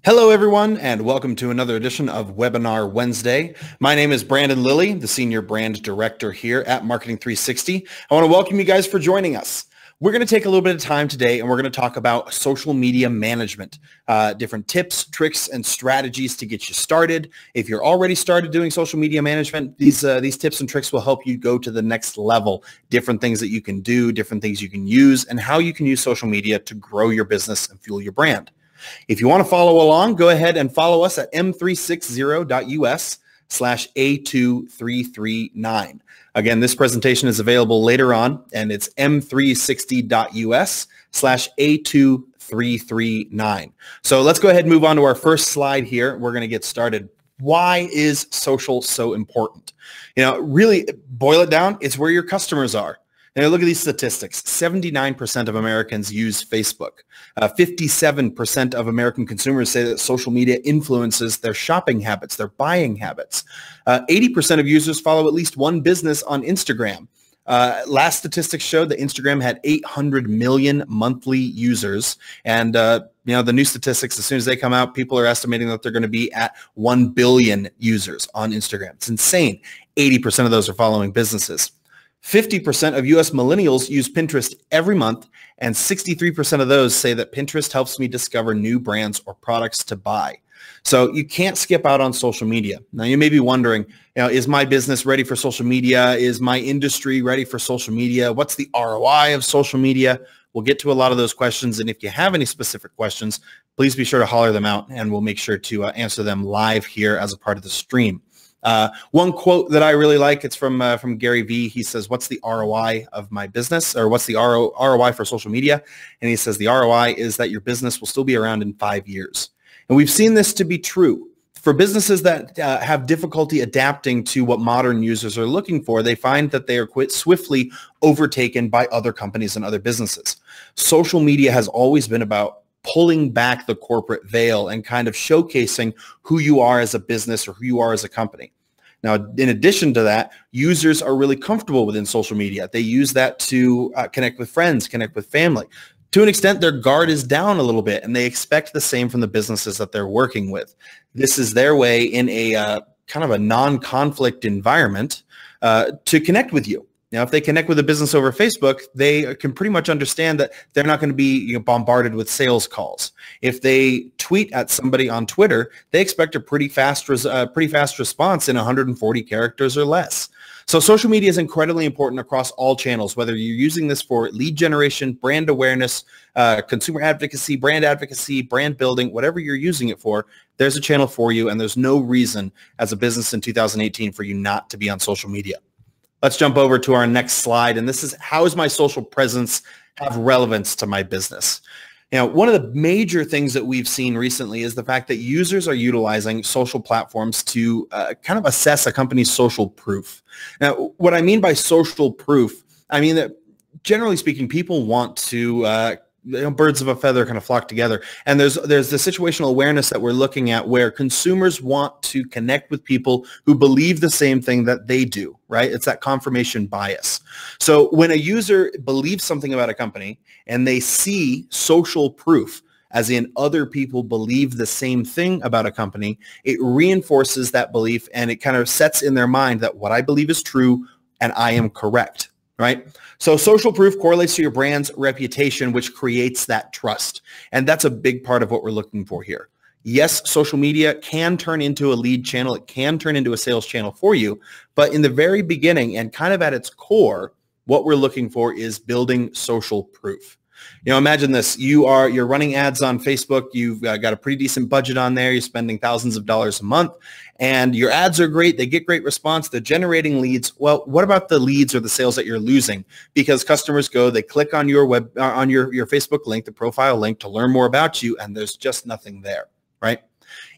Hello, everyone, and welcome to another edition of Webinar Wednesday. My name is Brandon Lilly, the Senior Brand Director here at Marketing 360. I want to welcome you guys for joining us. We're going to take a little bit of time today, and we're going to talk about social media management, different tips, tricks, and strategies to get you started. If you're already started doing social media management, these tips and tricks will help you go to the next level, different things that you can do, different things you can use, and how you can use social media to grow your business and fuel your brand. If you want to follow along, go ahead and follow us at m360.us/A2339. Again, this presentation is available later on, and it's m360.us/A2339. So let's go ahead and move on to our first slide here. We're going to get started. Why is social so important? Really boil it down, it's where your customers are. Now look at these statistics. 79% of Americans use Facebook. 57% of American consumers say that social media influences their shopping habits, their buying habits. 80% of users follow at least one business on Instagram. Last statistics showed that Instagram had 800 million monthly users. And, the new statistics, as soon as they come out, people are estimating that they're going to be at 1 billion users on Instagram. It's insane. 80% of those are following businesses. 50% of US millennials use Pinterest every month, and 63% of those say that Pinterest helps me discover new brands or products to buy. So you can't skip out on social media. Now you may be wondering, is my business ready for social media? Is my industry ready for social media? What's the ROI of social media? We'll get to a lot of those questions, and if you have any specific questions, please be sure to holler them out, and we'll make sure to answer them live here as a part of the stream. One quote that I really like, it's from Gary Vee. He says, what's the ROI of my business, or what's the ROI for social media? And he says the ROI is that your business will still be around in 5 years. And we've seen this to be true. For businesses that have difficulty adapting to what modern users are looking for, they find that they are quite swiftly overtaken by other companies and other businesses. Social media has always been about pulling back the corporate veil and kind of showcasing who you are as a business or who you are as a company. Now, in addition to that, users are really comfortable within social media. They use that to connect with friends, connect with family. To an extent, their guard is down a little bit, and they expect the same from the businesses that they're working with. This is their way in a kind of a non-conflict environment to connect with you. Now, if they connect with a business over Facebook, they can pretty much understand that they're not going to be bombarded with sales calls. If they tweet at somebody on Twitter, they expect a pretty fast response in 140 characters or less. So social media is incredibly important across all channels, whether you're using this for lead generation, brand awareness, consumer advocacy, brand building, whatever you're using it for, there's a channel for you, and there's no reason as a business in 2018 for you not to be on social media. Let's jump over to our next slide, and this is, how does my social presence have relevance to my business? One of the major things that we've seen recently is the fact that users are utilizing social platforms to kind of assess a company's social proof. Now, what I mean by social proof, I mean that generally speaking, people want to birds of a feather kind of flock together. And there's the situational awareness that we're looking at where consumers want to connect with people who believe the same thing that they do, right? It's that confirmation bias. So when a user believes something about a company and they see social proof, as in other people believe the same thing about a company, it reinforces that belief, and it kind of sets in their mind that what I believe is true and I am correct. Right? So social proof correlates to your brand's reputation, which creates that trust. And that's a big part of what we're looking for here. Yes, social media can turn into a lead channel. It can turn into a sales channel for you. But in the very beginning and kind of at its core, what we're looking for is building social proof. Imagine this. You're running ads on Facebook. You've got a pretty decent budget on there. You're spending thousands of dollars a month, and your ads are great. They get great response. They're generating leads. Well, what about the leads or the sales that you're losing? Because customers they click on your your Facebook link, the profile link, to learn more about you, and there's just nothing there, right?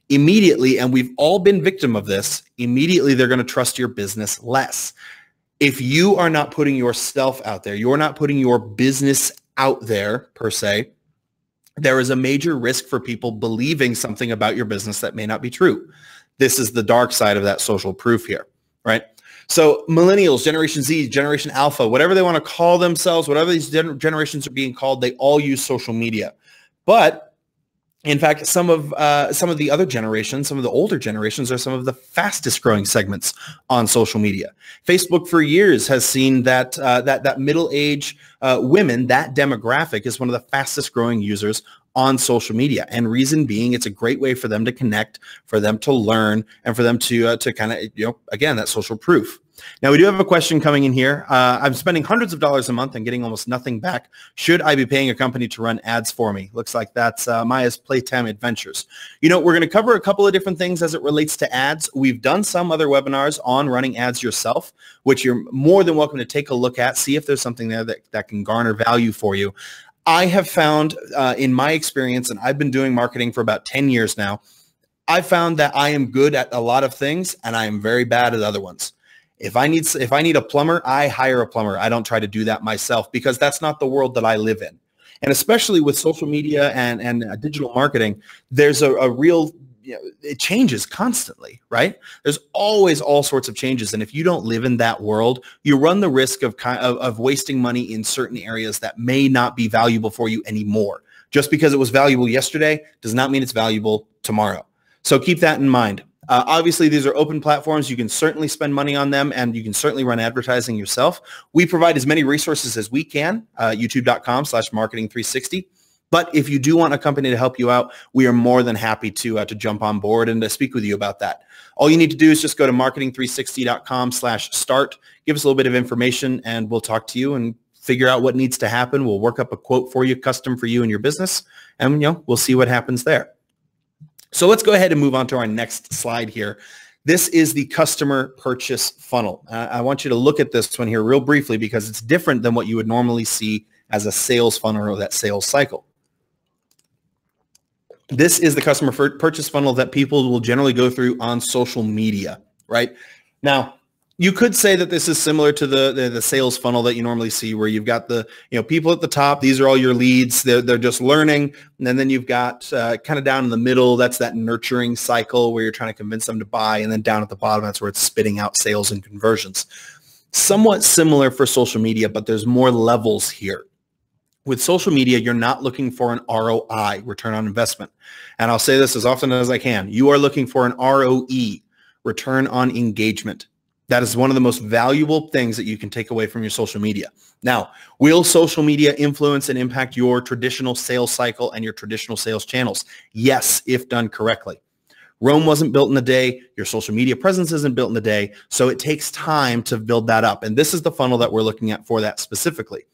Immediately, and we've all been victim of this, immediately they're going to trust your business less. If you are not putting yourself out there, you're not putting your business out there per se, there is a major risk for people believing something about your business that may not be true. This is the dark side of that social proof here, right? So millennials, Generation Z, Generation Alpha, whatever they want to call themselves, whatever these generations are being called, they all use social media. But In fact, some of the other generations, some of the older generations, are some of the fastest growing segments on social media. Facebook for years has seen that that middle-aged women, that demographic, is one of the fastest growing users on social media. And reason being, it's a great way for them to connect, for them to learn, and for them to kind of, again, that social proof. Now, we do have a question coming in here. I'm spending hundreds of dollars a month and getting almost nothing back. Should I be paying a company to run ads for me? Looks like that's Maya's Playtime Adventures. We're going to cover a couple of different things as it relates to ads. We've done some other webinars on running ads yourself, which you're more than welcome to take a look at, see if there's something there that can garner value for you. I have found in my experience, and I've been doing marketing for about 10 years now, I've found that I am good at a lot of things and I am very bad at other ones. If I need a plumber, I hire a plumber. I don't try to do that myself because that's not the world that I live in. And especially with social media and digital marketing, there's a real, it changes constantly, right? There's always all sorts of changes. And if you don't live in that world, you run the risk of wasting money in certain areas that may not be valuable for you anymore. Just because it was valuable yesterday does not mean it's valuable tomorrow. So keep that in mind. Obviously, these are open platforms. You can certainly spend money on them, and you can certainly run advertising yourself. We provide as many resources as we can, youtube.com/marketing360. But if you do want a company to help you out, we are more than happy to jump on board and to speak with you about that. All you need to do is just go to marketing360.com/start, give us a little bit of information, and we'll talk to you and figure out what needs to happen. We'll work up a quote for you, custom for you and your business, and we'll see what happens there. So let's go ahead and move on to our next slide here. This is the customer purchase funnel. I want you to look at this one here real briefly because it's different than what you would normally see as a sales funnel or that sales cycle. This is the customer purchase funnel that people will generally go through on social media, right? Now, you could say that this is similar to the sales funnel that you normally see, where you've got the people at the top. These are all your leads. They're just learning, and then you've got kind of down in the middle. That's that nurturing cycle where you're trying to convince them to buy, and then down at the bottom, that's where it's spitting out sales and conversions. Somewhat similar for social media, but there's more levels here. With social media, you're not looking for an ROI, return on investment, and I'll say this as often as I can. You are looking for an ROE, return on engagement. That is one of the most valuable things that you can take away from your social media. Now, will social media influence and impact your traditional sales cycle and your traditional sales channels? Yes, if done correctly. Rome wasn't built in a day. Your social media presence isn't built in a day. So it takes time to build that up. And this is the funnel that we're looking at for that specifically.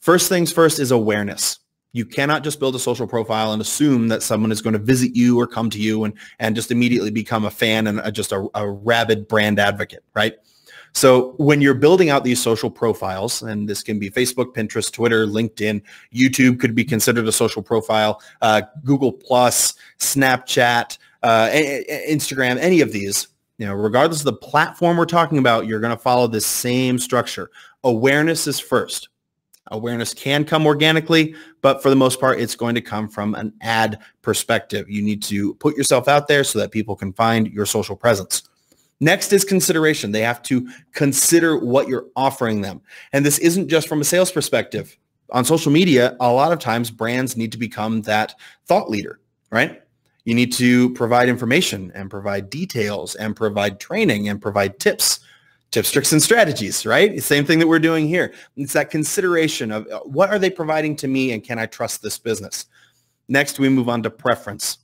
First things first is awareness. You cannot just build a social profile and assume that someone is going to visit you or come to you and just immediately become a fan and just a rabid brand advocate, right? So when you're building out these social profiles, and this can be Facebook, Pinterest, Twitter, LinkedIn, YouTube could be considered a social profile, Google+, Snapchat, Instagram, any of these, regardless of the platform we're talking about, you're going to follow the same structure. Awareness is first. Awareness can come organically, but for the most part, it's going to come from an ad perspective. You need to put yourself out there so that people can find your social presence. Next is consideration. They have to consider what you're offering them. And this isn't just from a sales perspective. On social media, a lot of times brands need to become that thought leader, right? You need to provide information and provide details and provide training and provide tips, tricks, and strategies, right? Same thing that we're doing here. It's that consideration of what are they providing to me and can I trust this business? Next, we move on to preference.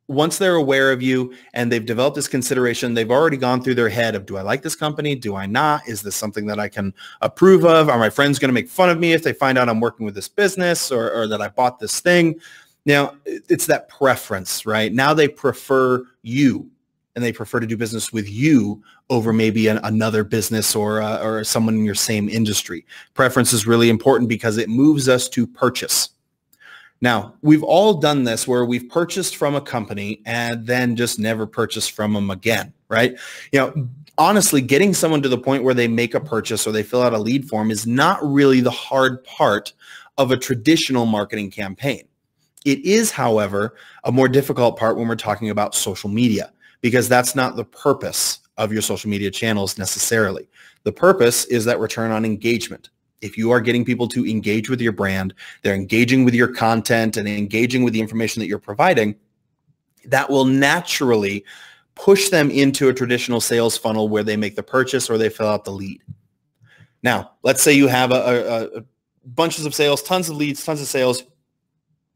Once they're aware of you and they've developed this consideration, they've already gone through their head of, do I like this company? Do I not? Is this something that I can approve of? Are my friends going to make fun of me if they find out I'm working with this business or that I bought this thing? Now, it's that preference, right? Now they prefer you and they prefer to do business with you over maybe another business or someone in your same industry. Preference is really important because it moves us to purchase. Now, we've all done this where we've purchased from a company and then just never purchased from them again, right? Honestly, getting someone to the point where they make a purchase or they fill out a lead form is not really the hard part of a traditional marketing campaign. It is, however, a more difficult part when we're talking about social media, because that's not the purpose of your social media channels necessarily. The purpose is that return on engagement. if you are getting people to engage with your brand, they're engaging with your content and engaging with the information that you're providing, that will naturally push them into a traditional sales funnel where they make the purchase or they fill out the lead. Now, let's say you have a bunches of sales, tons of leads, tons of sales.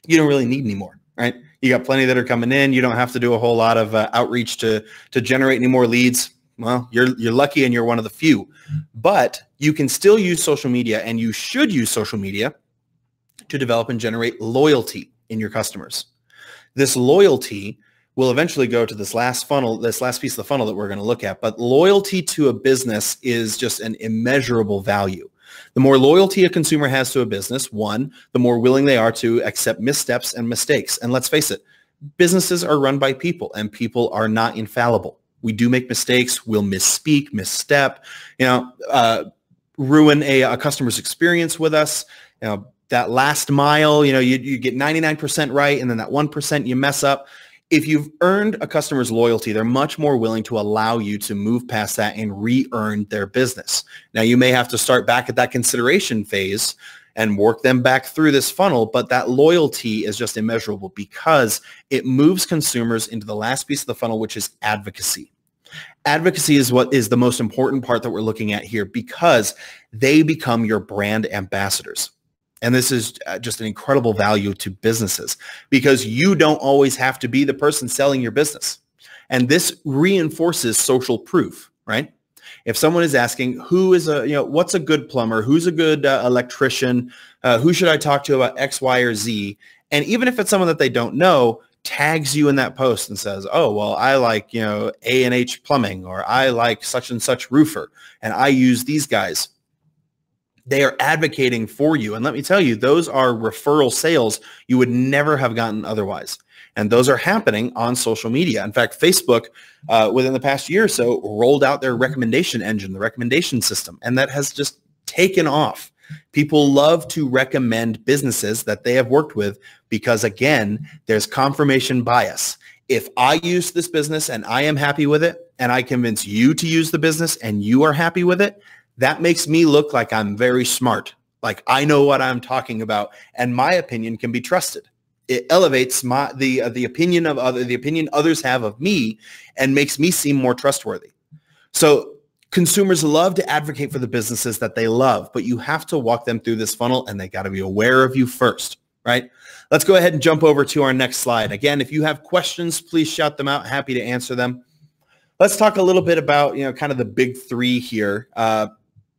You don't really need any more, right? You got plenty that are coming in. You don't have to do a whole lot of outreach to generate any more leads. Well, you're lucky and you're one of the few. But you can still use social media, and you should use social media to develop and generate loyalty in your customers. This loyalty will eventually go to this last funnel, this last piece of the funnel that we're going to look at. But loyalty to a business is just an immeasurable value. The more loyalty a consumer has to a business, one, the more willing they are to accept missteps and mistakes. And let's face it, businesses are run by people, and people are not infallible. We do make mistakes. We'll misspeak, misstep, ruin a customer's experience with us. That last mile, you get 99% right, and then that 1% you mess up. If you've earned a customer's loyalty, they're much more willing to allow you to move past that and re-earn their business. Now, you may have to start back at that consideration phase and work them back through this funnel, but that loyalty is just immeasurable because it moves consumers into the last piece of the funnel, which is advocacy. Advocacy is what is the most important part that we're looking at here, because they become your brand ambassadors. And this is just an incredible value to businesses, because you don't always have to be the person selling your business. And this reinforces social proof, right? If someone is asking what's a good plumber, who's a good electrician, who should I talk to about X, Y, or Z? And even if it's someone that they don't know, tags you in that post and says, oh, well, I like, A&H plumbing, or I like such and such roofer, and I use these guys. They are advocating for you. And let me tell you, those are referral sales you would never have gotten otherwise. And those are happening on social media. In fact, Facebook, within the past year or so, rolled out their recommendation engine, the recommendation system, and that has just taken off. People love to recommend businesses that they have worked with because, again, there's confirmation bias. If I use this business and I am happy with it, and I convince you to use the business and you are happy with it, that makes me look like I'm very smart, like I know what I'm talking about, and my opinion can be trusted. It elevates the opinion others have of me and makes me seem more trustworthy. So consumers love to advocate for the businesses that they love, but you have to walk them through this funnel, and they got to be aware of you first, right? Let's go ahead and jump over to our next slide. Again, if you have questions, please shout them out. Happy to answer them. Let's talk a little bit about, kind of the big three here,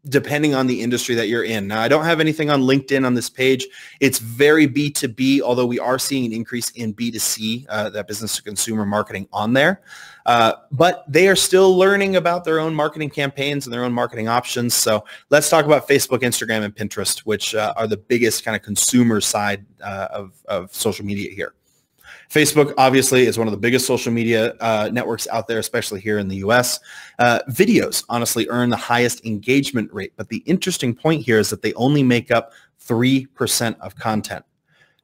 depending on the industry that you're in. Now, I don't have anything on LinkedIn on this page. It's very B2B, although we are seeing an increase in B2C, that business to consumer marketing on there. But they are still learning about their own marketing campaigns and their own marketing options. So let's talk about Facebook, Instagram, and Pinterest, which are the biggest kind of consumer side of social media here. Facebook, obviously, is one of the biggest social media networks out there, especially here in the US. Videos, honestly, earn the highest engagement rate. But the interesting point here is that they only make up 3% of content.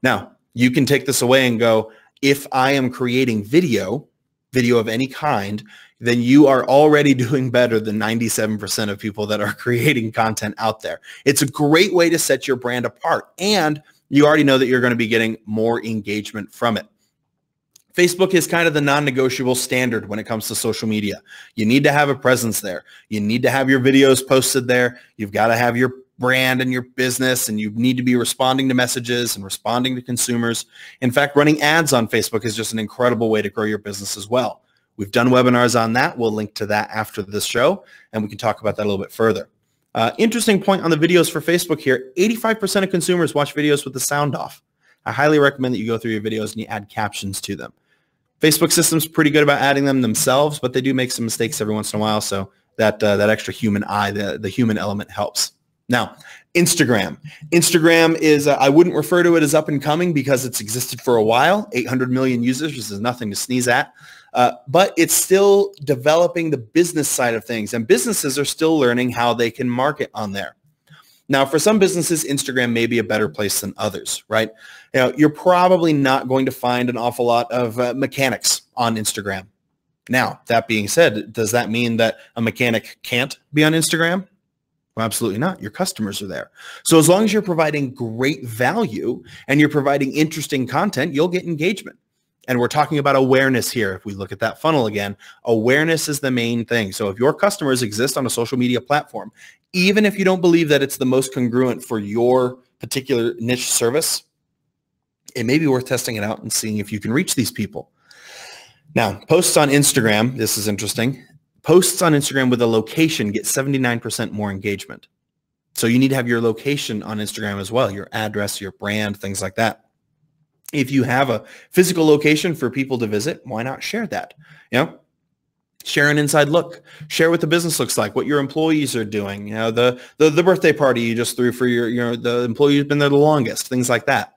Now, you can take this away and go, if I am creating video of any kind, then you are already doing better than 97% of people that are creating content out there. It's a great way to set your brand apart. And you already know that you're going to be getting more engagement from it. Facebook is kind of the non-negotiable standard when it comes to social media. You need to have a presence there. You need to have your videos posted there. You've got to have your brand and your business, and you need to be responding to messages and responding to consumers. In fact, running ads on Facebook is just an incredible way to grow your business as well. We've done webinars on that. We'll link to that after this show, and we can talk about that a little bit further. Interesting point on the videos for Facebook here, 85% of consumers watch videos with the sound off. I highly recommend that you go through your videos and you add captions to them. Facebook system's pretty good about adding them themselves, but they do make some mistakes every once in a while, so that extra human eye, the human element helps. Now, Instagram. Instagram is, I wouldn't refer to it as up and coming because it's existed for a while. 800 million users, which is nothing to sneeze at. But it's still developing the business side of things, and businesses are still learning how they can market on there. Now, for some businesses, Instagram may be a better place than others, right? You're probably not going to find an awful lot of mechanics on Instagram. Now, that being said, does that mean that a mechanic can't be on Instagram? Well, absolutely not. Your customers are there. So as long as you're providing great value and you're providing interesting content, you'll get engagement. And we're talking about awareness here. If we look at that funnel again, awareness is the main thing. So if your customers exist on a social media platform, even if you don't believe that it's the most congruent for your particular niche service, it may be worth testing it out and seeing if you can reach these people. Now, posts on Instagram, this is interesting. Posts on Instagram with a location get 79% more engagement. So you need to have your location on Instagram as well, your address, your brand, things like that. If you have a physical location for people to visit, why not share that? Share an inside look. Share what the business looks like, what your employees are doing. The birthday party you just threw for the employee who's been there the longest, things like that.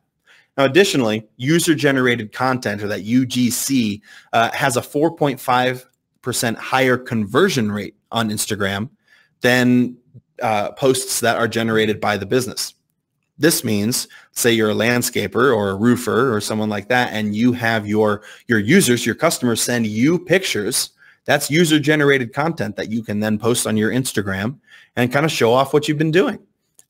Now, additionally, user-generated content, or that UGC, has a 4.5% higher conversion rate on Instagram than posts that are generated by the business. This means, say you're a landscaper or a roofer or someone like that, and you have your users, your customers send you pictures. That's user-generated content that you can then post on your Instagram and kind of show off what you've been doing.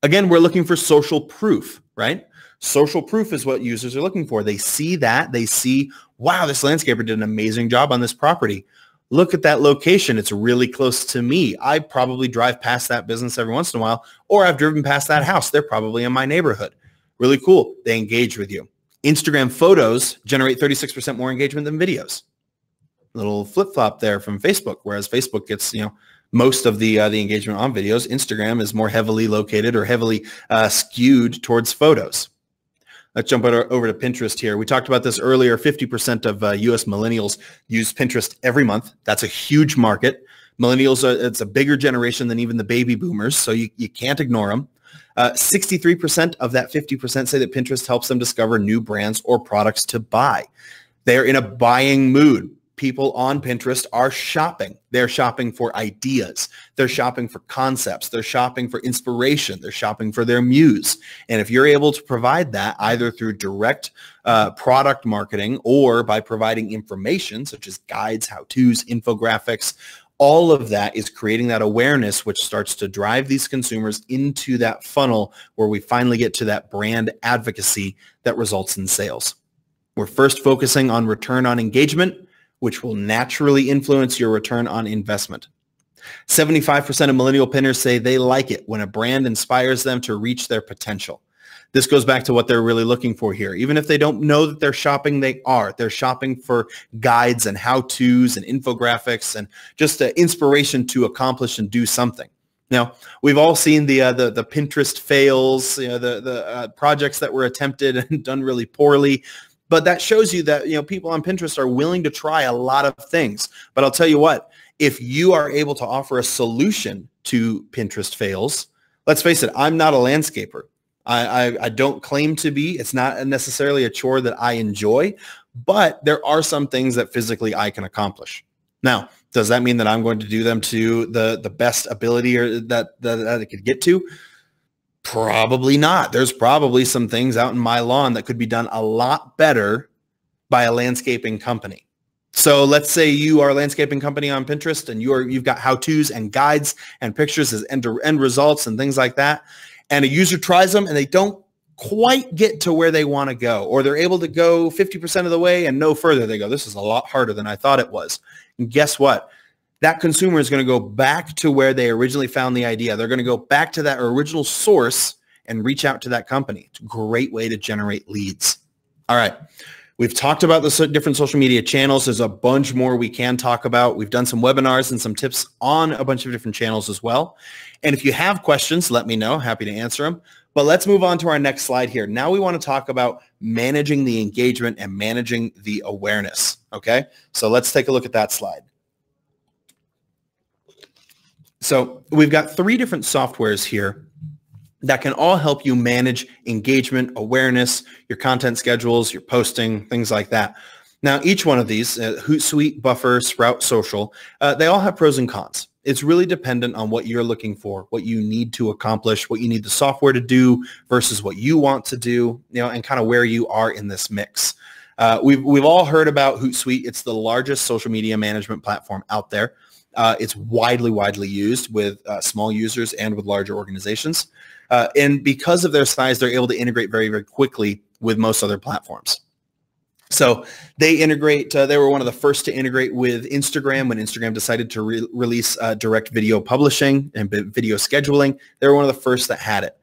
Again, we're looking for social proof, right? Social proof is what users are looking for. They see that. They see, wow, this landscaper did an amazing job on this property. Look at that location. It's really close to me. I probably drive past that business every once in a while, or I've driven past that house. They're probably in my neighborhood. Really cool. They engage with you. Instagram photos generate 36% more engagement than videos. Little flip-flop there from Facebook, whereas Facebook gets, most of the engagement on videos. Instagram is more heavily located or heavily skewed towards photos. Let's jump over to Pinterest here. We talked about this earlier. 50% of U.S. millennials use Pinterest every month. That's a huge market. Millennials, it's a bigger generation than even the baby boomers, so you can't ignore them. 63% of that 50% say that Pinterest helps them discover new brands or products to buy. They're in a buying mood. People on Pinterest are shopping. They're shopping for ideas. They're shopping for concepts. They're shopping for inspiration. They're shopping for their muse. And if you're able to provide that either through direct product marketing or by providing information such as guides, how-tos, infographics, all of that is creating that awareness, which starts to drive these consumers into that funnel where we finally get to that brand advocacy that results in sales. We're first focusing on return on engagement, which will naturally influence your return on investment. 75% of millennial pinners say they like it when a brand inspires them to reach their potential. This goes back to what they're really looking for here. Even if they don't know that they're shopping, they are. They're shopping for guides and how-tos and infographics and just inspiration to accomplish and do something. Now, we've all seen the Pinterest fails, the projects that were attempted and done really poorly. But that shows you that, people on Pinterest are willing to try a lot of things. But I'll tell you what, if you are able to offer a solution to Pinterest fails, let's face it, I'm not a landscaper. I don't claim to be. It's not necessarily a chore that I enjoy, but there are some things that physically I can accomplish. Now, does that mean that I'm going to do them to the best ability or that I could get to? Probably not. There's probably some things out in my lawn that could be done a lot better by a landscaping company. So let's say you are a landscaping company on Pinterest and you've got how-tos and guides and pictures as end results and things like that. And a user tries them and they don't quite get to where they want to go, or they're able to go 50% of the way and no further. They go, this is a lot harder than I thought it was. And guess what? That consumer is going to go back to where they originally found the idea. They're going to go back to that original source and reach out to that company. It's a great way to generate leads. All right. We've talked about the different social media channels. There's a bunch more we can talk about. We've done some webinars and some tips on a bunch of different channels as well. And if you have questions, let me know. Happy to answer them. But let's move on to our next slide here. Now we want to talk about managing the engagement and managing the awareness. Okay. So let's take a look at that slide. So we've got 3 different softwares here that can all help you manage engagement, awareness, your content schedules, your posting, things like that. Now, each one of these, Hootsuite, Buffer, Sprout Social, they all have pros and cons. It's really dependent on what you're looking for, what you need to accomplish, what you need the software to do versus what you want to do, and kind of where you are in this mix. We've all heard about Hootsuite. It's the largest social media management platform out there. It's widely used with small users and with larger organizations. And because of their size, they're able to integrate very quickly with most other platforms. So they integrate, they were one of the first to integrate with Instagram when Instagram decided to release direct video publishing and video scheduling. They were one of the first that had it.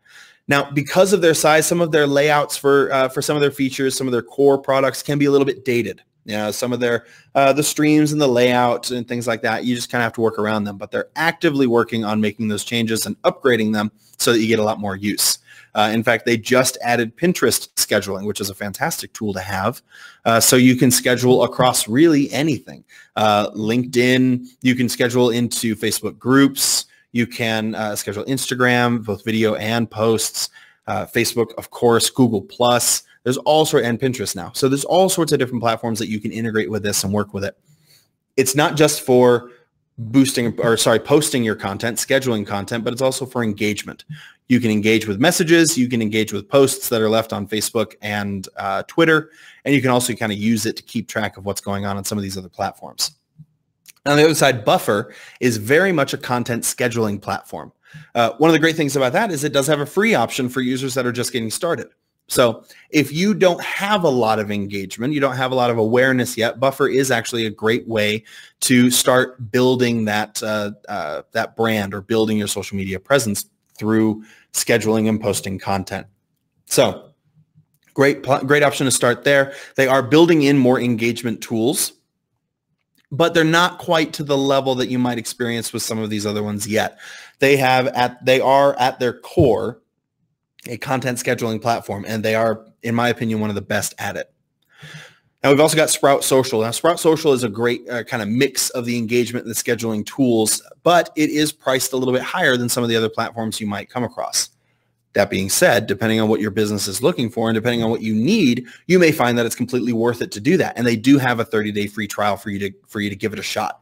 Now, because of their size, some of their layouts for some of their features, some of their core products can be a little bit dated. You know, some of their the streams and the layout and things like that, you just kind of have to work around them. But they're actively working on making those changes and upgrading them so that you get a lot more use. In fact, they just added Pinterest scheduling, which is a fantastic tool to have. So you can schedule across really anything. LinkedIn, you can schedule into Facebook groups. You can schedule Instagram, both video and posts. Facebook, of course, Google+. There's all sorts, and Pinterest now. So there's all sorts of different platforms that you can integrate with this and work with it. It's not just for posting your content, scheduling content, but it's also for engagement. You can engage with messages, you can engage with posts that are left on Facebook and Twitter, and you can also kind of use it to keep track of what's going on some of these other platforms. On the other side, Buffer is very much a content scheduling platform. One of the great things about that is it does have a free option for users that are just getting started. So if you don't have a lot of engagement, you don't have a lot of awareness yet, Buffer is actually a great way to start building that, that brand or building your social media presence through scheduling and posting content. So great option to start there. They are building in more engagement tools, but they're not quite to the level that you might experience with some of these other ones yet. They are at their core a content scheduling platform, and they are, in my opinion, one of the best at it. Now, we've also got Sprout Social. Now, Sprout Social is a great kind of mix of the engagement and the scheduling tools, but it is priced a little bit higher than some of the other platforms you might come across. That being said, depending on what your business is looking for and depending on what you need, you may find that it's completely worth it to do that. And they do have a 30-day free trial for you to give it a shot.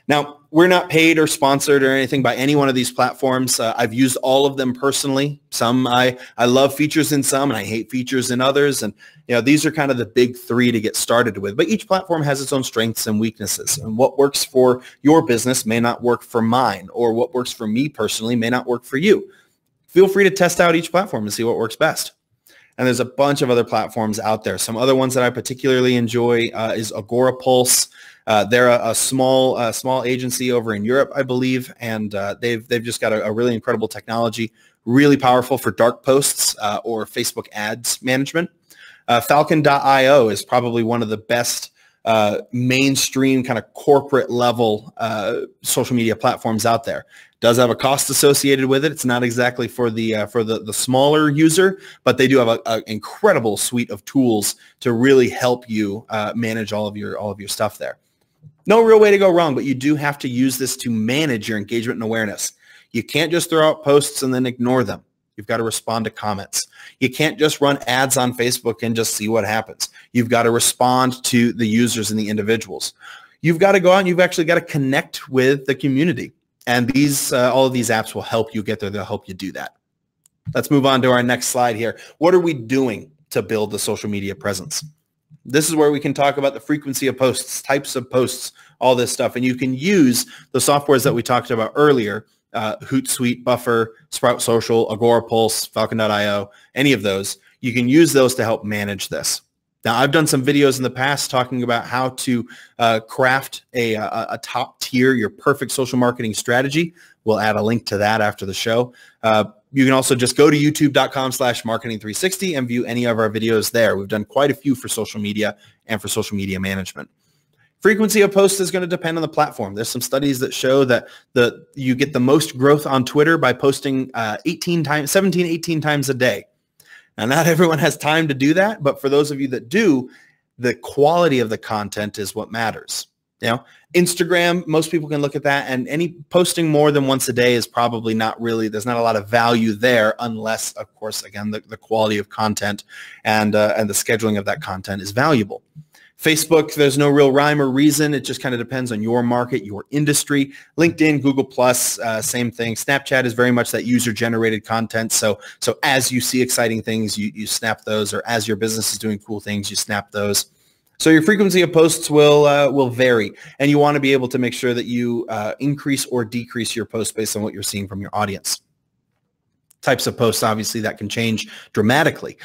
Now, we're not paid or sponsored or anything by any one of these platforms. I've used all of them personally. Some I love features in some, and I hate features in others. And these are kind of the big three to get started with. But each platform has its own strengths and weaknesses. And what works for your business may not work for mine, or what works for me personally may not work for you. Feel free to test out each platform and see what works best. And there's a bunch of other platforms out there. Some other ones that I particularly enjoy is Agorapulse. They're a small agency over in Europe, I believe, and they've just got a really incredible technology, really powerful for dark posts or Facebook ads management. Falcon.io is probably one of the best mainstream kind of corporate level social media platforms out there. Does have a cost associated with it. It's not exactly for the smaller user, but they do have an incredible suite of tools to really help you manage all of your stuff there. No real way to go wrong, but you do have to use this to manage your engagement and awareness. You can't just throw out posts and then ignore them. You've got to respond to comments. You can't just run ads on Facebook and just see what happens. You've got to respond to the users and the individuals. You've got to go out and you've actually got to connect with the community. And all of these apps will help you get there. They'll help you do that. Let's move on to our next slide here. What are we doing to build the social media presence? This is where we can talk about the frequency of posts, types of posts, all this stuff. And you can use the softwares that we talked about earlier, Hootsuite, Buffer, Sprout Social, Agorapulse, Falcon.io, any of those. You can use those to help manage this. Now, I've done some videos in the past talking about how to craft a top tier, your perfect social marketing strategy. We'll add a link to that after the show. You can also just go to youtube.com/marketing360 and view any of our videos there. We've done quite a few for social media and for social media management. Frequency of posts is going to depend on the platform. There's some studies that show that you get the most growth on Twitter by posting 17, 18 times a day. Now, not everyone has time to do that, but for those of you that do, the quality of the content is what matters. Instagram, most people can look at that, and any posting more than once a day is probably not really, there's not a lot of value there unless, of course, again, the quality of content and the scheduling of that content is valuable. Facebook, there's no real rhyme or reason. It just kind of depends on your market, your industry. LinkedIn, Google+, same thing. Snapchat is very much that user-generated content. So as you see exciting things, you snap those, or as your business is doing cool things, you snap those. So your frequency of posts will vary, and you want to be able to make sure that you increase or decrease your posts based on what you're seeing from your audience. Types of posts, obviously, that can change dramatically.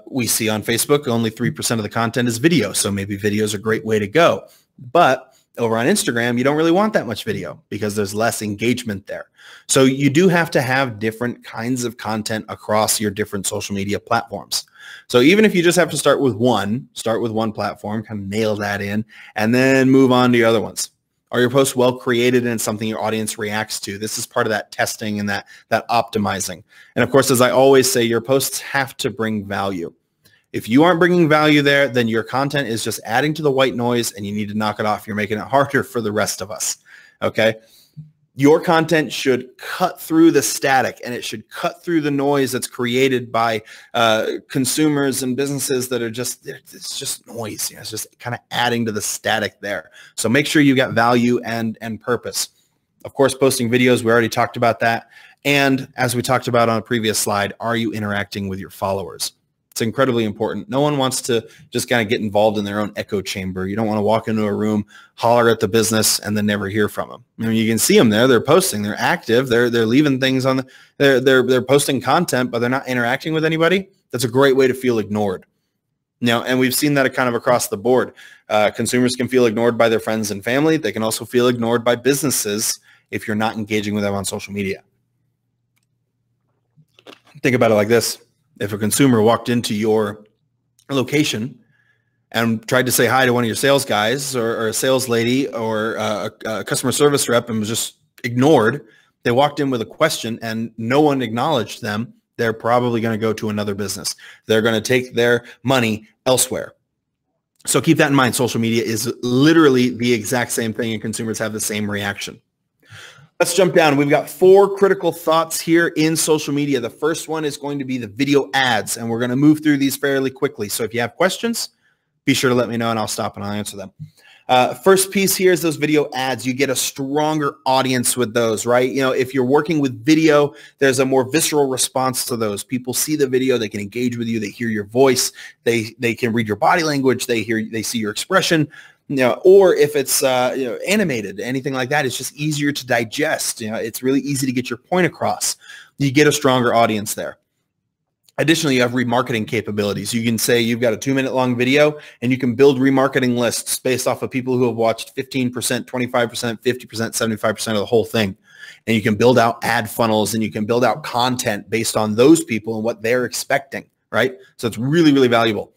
We see on Facebook only 3% of the content is video, so maybe video is a great way to go. But over on Instagram, you don't really want that much video because there's less engagement there. So you do have to have different kinds of content across your different social media platforms. So even if you just have to start with one platform, kind of nail that in, and then move on to the other ones. Are your posts well created and something your audience reacts to? This is part of that testing and that optimizing. And of course, as I always say, your posts have to bring value. If you aren't bringing value there, then your content is just adding to the white noise and you need to knock it off. You're making it harder for the rest of us, okay? Your content should cut through the static and it should cut through the noise that's created by consumers and businesses that are it's just noise. You know, it's just kind of adding to the static there. So make sure you got value and purpose. Of course, posting videos, we already talked about that. And as we talked about on a previous slide, are you interacting with your followers? It's incredibly important. No one wants to just kind of get involved in their own echo chamber. You don't want to walk into a room, holler at the business, and then never hear from them. I mean, you can see them there. They're posting. They're active. They're leaving things on. They're posting content, but they're not interacting with anybody. That's a great way to feel ignored. Now, and we've seen that kind of across the board. Consumers can feel ignored by their friends and family. They can also feel ignored by businesses if you're not engaging with them on social media. Think about it like this. If a consumer walked into your location and tried to say hi to one of your sales guys or a sales lady or a customer service rep and was just ignored, they walked in with a question and no one acknowledged them, they're probably going to go to another business. They're going to take their money elsewhere. So keep that in mind. Social media is literally the exact same thing and consumers have the same reaction. Let's jump down. We've got 4 critical thoughts here in social media. The first one is going to be the video ads, and we're going to move through these fairly quickly. So if you have questions, be sure to let me know, and I'll stop and I'll answer them. First piece here is those video ads. You get a stronger audience with those, right? You know, if you're working with video, there's a more visceral response to those. People see the video, they can engage with you, they hear your voice, they can read your body language, they see your expression. You know, or if it's animated, anything like that, it's just easier to digest. You know, it's really easy to get your point across. You get a stronger audience there. Additionally, you have remarketing capabilities. You can say you've got a 2-minute-long video, and you can build remarketing lists based off of people who have watched 15%, 25%, 50%, 75% of the whole thing. And you can build out ad funnels, and you can build out content based on those people and what they're expecting, right? So it's really, really valuable.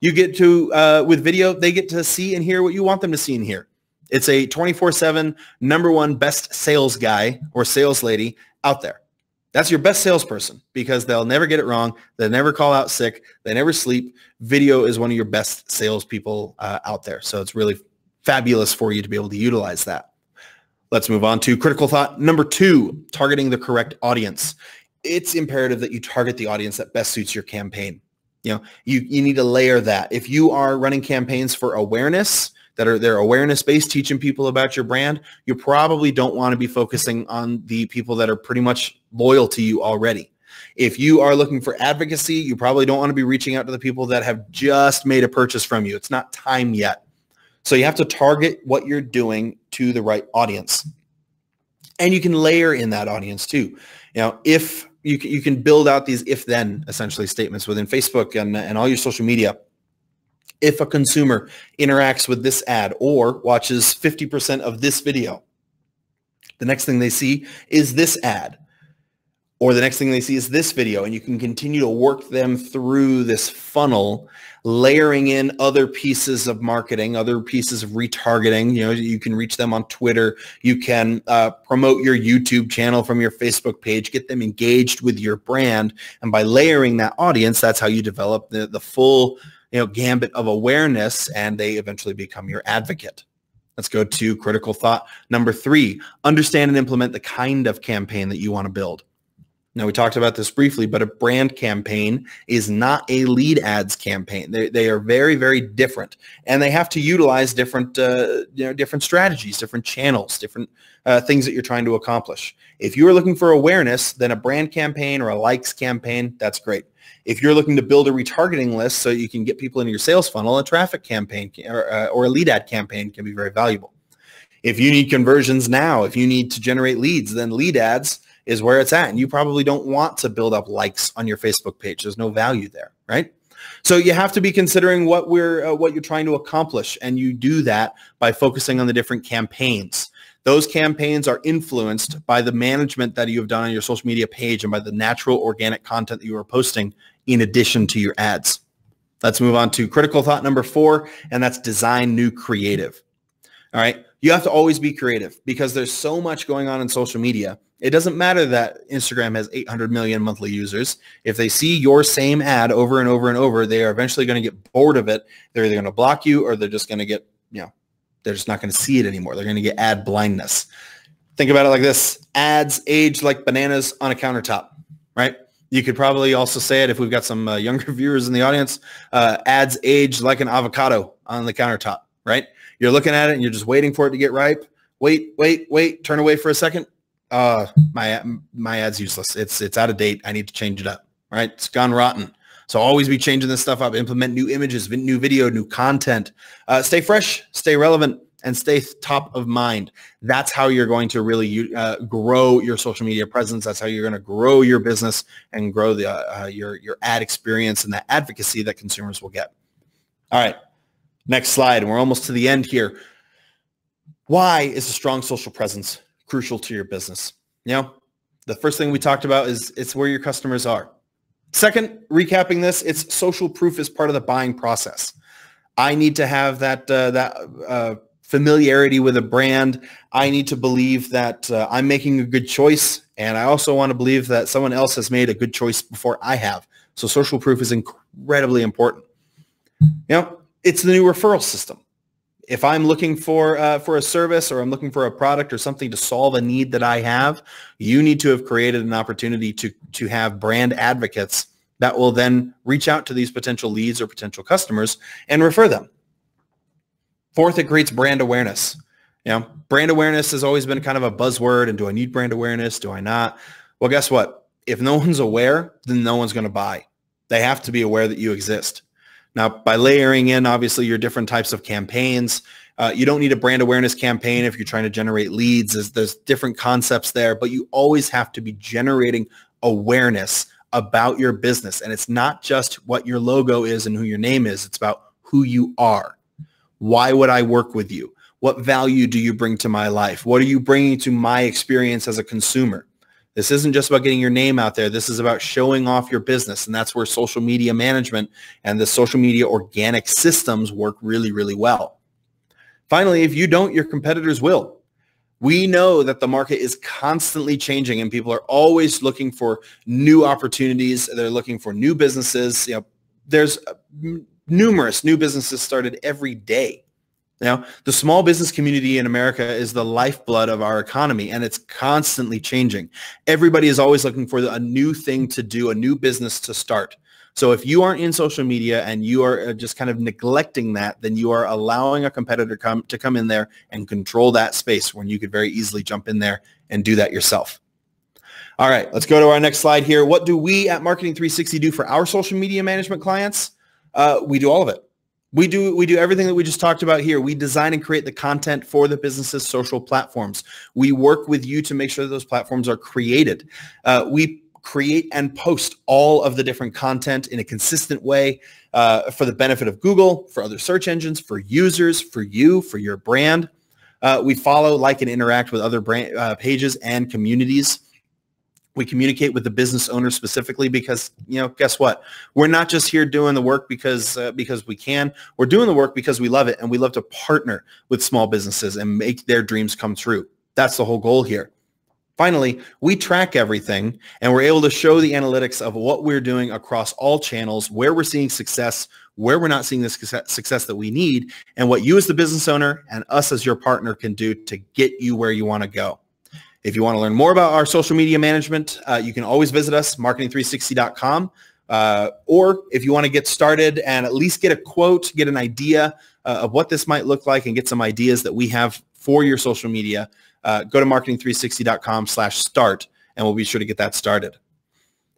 You get to, with video, they get to see and hear what you want them to see and hear. It's a 24/7 #1 best sales guy or sales lady out there. That's your best salesperson because they'll never get it wrong. They never call out sick. They never sleep. Video is one of your best salespeople out there. So it's really fabulous for you to be able to utilize that. Let's move on to critical thought number 2, targeting the correct audience. It's imperative that you target the audience that best suits your campaign. You know, you need to layer that. If you are running campaigns for awareness, they're awareness-based, teaching people about your brand, you probably don't want to be focusing on the people that are pretty much loyal to you already. If you are looking for advocacy, you probably don't want to be reaching out to the people that have just made a purchase from you. It's not time yet. So you have to target what you're doing to the right audience. And you can layer in that audience too. You know, if you can build out these if-then essentially statements within Facebook and all your social media. If a consumer interacts with this ad or watches 50% of this video, the next thing they see is this ad, or the next thing they see is this video, and you can continue to work them through this funnel, layering in other pieces of marketing, other pieces of retargeting. You know, you can reach them on Twitter. You can promote your YouTube channel from your Facebook page, get them engaged with your brand. And by layering that audience, that's how you develop the full, gambit of awareness, and they eventually become your advocate. Let's go to critical thought number 3. Understand and implement the kind of campaign that you want to build. Now, we talked about this briefly, but a brand campaign is not a lead ads campaign. They are very, very different, and they have to utilize different, different strategies, different channels, different things that you're trying to accomplish. If you are looking for awareness, then a brand campaign or a likes campaign, that's great. If you're looking to build a retargeting list so you can get people into your sales funnel, a traffic campaign or a lead ad campaign can be very valuable. If you need conversions now, if you need to generate leads, then lead ads is where it's at. And you probably don't want to build up likes on your Facebook page. There's no value there, right? So you have to be considering what you're trying to accomplish. And you do that by focusing on the different campaigns. Those campaigns are influenced by the management that you have done on your social media page and by the natural organic content that you are posting in addition to your ads. Let's move on to critical thought number 4, and that's design new creative. All right. You have to always be creative because there's so much going on in social media. It doesn't matter that Instagram has 800 million monthly users. If they see your same ad over and over and over, they are eventually going to get bored of it. They're either going to block you or they're just going to get, they're just not going to see it anymore. They're going to get ad blindness. Think about it like this. Ads age like bananas on a countertop, right? You could probably also say it if we've got some younger viewers in the audience. Ads age like an avocado on the countertop, right? You're looking at it and you're just waiting for it to get ripe. Wait, turn away for a second. My ad's useless. It's out of date. I need to change it up, right? It's gone rotten. So always be changing this stuff up, implement new images, new video, new content, stay fresh, stay relevant, and stay top of mind. That's how you're going to really grow your social media presence. That's how you're going to grow your business and grow your ad experience and the advocacy that consumers will get. All right, next slide. And we're almost to the end here. Why is a strong social presence crucial to your business? The first thing we talked about is it's where your customers are. Second, recapping this, it's social proof is part of the buying process. I need to have that familiarity with a brand. I need to believe that I'm making a good choice, and I also want to believe that someone else has made a good choice before I have. So social proof is incredibly important. It's the new referral system. If I'm looking for a service or I'm looking for a product or something to solve a need that I have, you need to have created an opportunity to have brand advocates that will then reach out to these potential leads or potential customers and refer them. Fourth, it creates brand awareness. Brand awareness has always been kind of a buzzword. And do I need brand awareness? Do I not? Well, guess what? If no one's aware, then no one's going to buy. They have to be aware that you exist. Now, by layering in, obviously, your different types of campaigns, you don't need a brand awareness campaign if you're trying to generate leads. There's different concepts there, but you always have to be generating awareness about your business. And it's not just what your logo is and who your name is. It's about who you are. Why would I work with you? What value do you bring to my life? What are you bringing to my experience as a consumer? This isn't just about getting your name out there. This is about showing off your business. And that's where social media management and the social media organic systems work really, really well. Finally, if you don't, your competitors will. We know that the market is constantly changing and people are always looking for new opportunities. They're looking for new businesses. There's numerous new businesses started every day. The small business community in America is the lifeblood of our economy, and it's constantly changing. Everybody is always looking for a new thing to do, a new business to start. So if you aren't in social media and you are just kind of neglecting that, then you are allowing a competitor to come in there and control that space when you could very easily jump in there and do that yourself. All right, let's go to our next slide here. What do we at Marketing 360 do for our social media management clients? We do all of it. We do everything that we just talked about here. We design and create the content for the business's social platforms. We work with you to make sure that those platforms are created. We create and post all of the different content in a consistent way for the benefit of Google, for other search engines, for users, for you, for your brand. We follow, like, and interact with other brand pages and communities. We communicate with the business owner specifically because, guess what? We're not just here doing the work because we can. We're doing the work because we love it, and we love to partner with small businesses and make their dreams come true. That's the whole goal here. Finally, we track everything, and we're able to show the analytics of what we're doing across all channels, where we're seeing success, where we're not seeing the success that we need, and what you as the business owner and us as your partner can do to get you where you want to go. If you want to learn more about our social media management, you can always visit us, marketing360.com. Or if you want to get started and at least get a quote, get an idea of what this might look like and get some ideas that we have for your social media, go to marketing360.com/start and we'll be sure to get that started.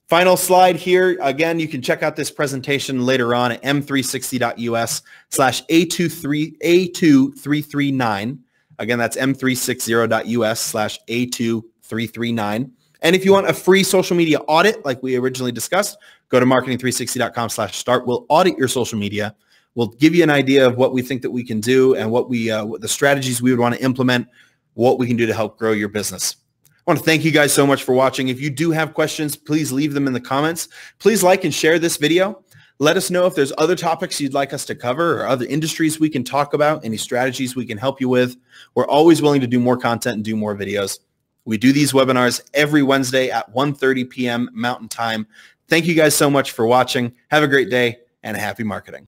Final slide here. Again, you can check out this presentation later on at m360.us/A2339. Again, that's m360.us/A2339. And if you want a free social media audit, like we originally discussed, go to marketing360.com/start. We'll audit your social media. We'll give you an idea of what we think that we can do and what the strategies we would want to implement, what we can do to help grow your business. I want to thank you guys so much for watching. If you do have questions, please leave them in the comments. Please like and share this video. Let us know if there's other topics you'd like us to cover or other industries we can talk about, any strategies we can help you with. We're always willing to do more content and do more videos. We do these webinars every Wednesday at 1:30 p.m. Mountain Time. Thank you guys so much for watching. Have a great day and happy marketing.